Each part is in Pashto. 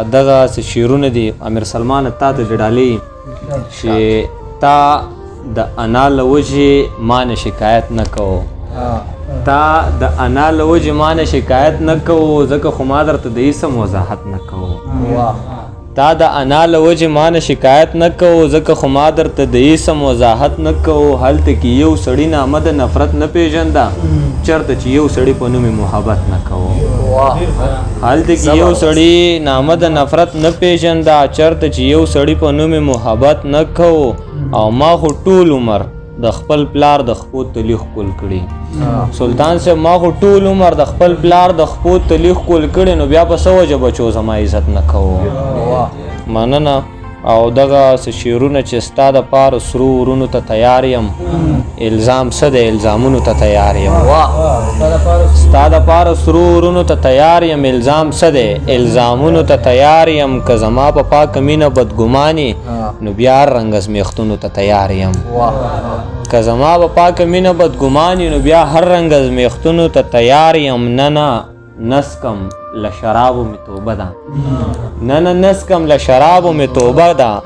دغه څه شعرونه دي امیر سلمان تا ته ډالۍ چې تا د انا له وجې ما نه شکایت نه کوو تا د انا له وجې ما نه شکایت نه کوو ځکه خو ما درته د هېڅ وضاحت نه کوو تا د انا له وجې ما نه شکایت نه کوو ځکه خو ما درته د هېڅ وضاحت نه کوو هلته کې یو سړي نامه د نفرت نه پېژنده چېرته چې یو سړي په نوم محبت نه کوو هلته کې یو سړي نامه د نفرت نه پېژنده چېرته چې یو سړي په نوم محبت نه کوو او ما خو ټول عمر د خپل پلار د خپو تلی ښکل کړي سلطان صاحب ما خو ټول عمر د خپل پلار د خپو تلی ښکل کړي نو بیا په څه وجه بچو زما عزت نه کوو مننه او دغه څه شعرونه چې ستا دپاره سرو ورونو ته تیار یم الزام څه دی الزامونو ته تیار یم ستا دپاره سرو ورونو ته تیار یم الزام څه دی الزامونو ته تیار یم که زما په پاکه مینه بدګماني نو بیا هر رنګه زمیښتونو ته تیار یم که زما په پاکه مینه بدګماني نو بیا هر رنګه زمیښتونو ته تیار یم نه نسکم لشرابو می توبه ده نه نسکم لشرابو می توبه ده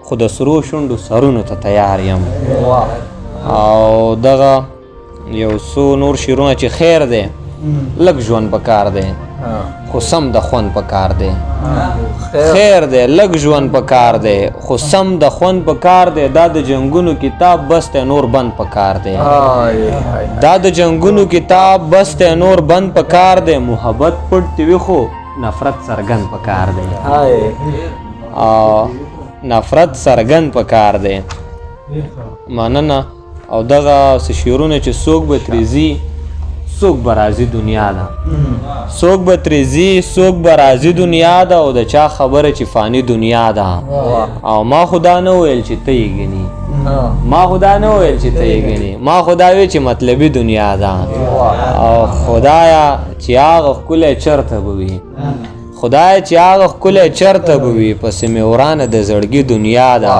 خو د سرو شونډو سرونو ته تیار یم او دغه یو څو نور شعرونه چې خیر دی لږ ژوند پکار دی خو سم د خوند پکار دی خیر دی لږ ژوند پکار دی خو سم د خوند پکار دی دا د جنگونو کتاب بس ته نور بند پکار دی دا د جنگونو کتاب بس ته نور بند پکار دی محبت پټ وي خو نفرت څرګند پکار دی نفرت څرګند پکار دی مننه او دغه څه شعرونه چې څوک به ترې ځي څوک به راځي دنیا ده څوک به ترې ځي څوک به راځي دنیا ده او د چا خبره چې فاني دنیا ده او ما خدا نه ویل چې ته یې ګنې ما خدا نه ویل چې ته یې ګنې ما خدا وی چې مطلبي دنیا ده او خدایا چې هغه ښکلی چرته به وي خدای چې هغه ښکلی چرته به وي پسې مې ورانه د زړګي دنیا ده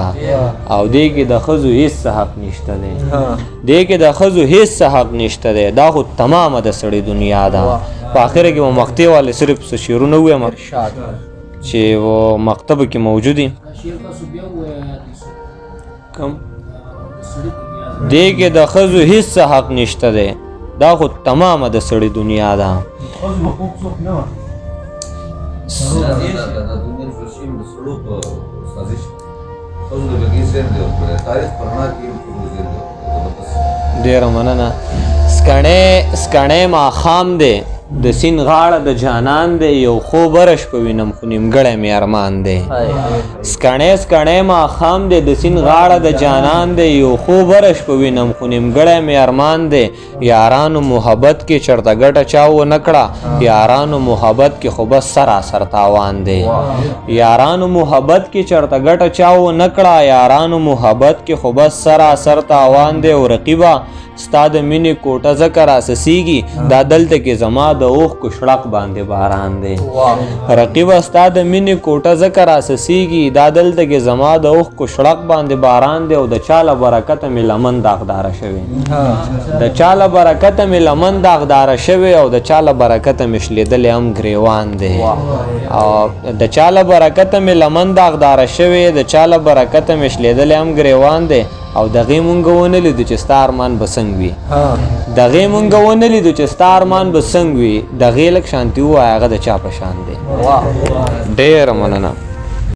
او دې کې د ښځو هېڅ حق نشته دی دې کې د ښځو هېڅ حق نشته دی دا خو تمامه د سړي دنیا ده په آخره کې به مقطع والے صرف څه شعرونه ووایم چې و مکتبو کې موجود دي کم دې کې د ښځو هېڅ حق نشته دی دا خو تمامه د سړي دنیا ده ډیره مننه سکڼی ماښام دی د سیند غاړه د جانان دی یو خوب رش په وینم خو نیمګړی مې ارمان دی سکڼی ماښام دی د سیند غاړه د جانان دی یو خوب رش په وینم خو نیمګړی مې ارمان دی یارانو محبت کې چرته ګټه چا ونه کړه یارانو محبت کې خو بس سراسر تاوان دی یارانو محبت کې چرته ګټه چا ونه کړه یارانو محبت کې خو بس سراسر تاوان دی او رقیبه ستا د مینې کوټه ځکه راسسیږي دا دلته کې زما د اوښکو شړق باندې باران دی رقیبه ستا د مینې کوټه ځکه راسسیږي دا دلته کې زما د اوښکو شړق باندې باران دی او د چا له برکته مې لمن داغداره شوې د چا له برکته مې لمن داغداره شوې او د چا له برکته مې شلېدلی هم ګریوان دی او د چا له برکته مې لمن داغداره شوې د چا له برکته مې شلېدلی هم ګریوان دی او دغې مونږ ونه لیدو چې ستا ارمان به څنګه وي دغې مونږ ونه لیدو چې ستا ارمان به څنګه وي دغې لږ شانتي ووایه هغه د چا په شان دی ډېره مننه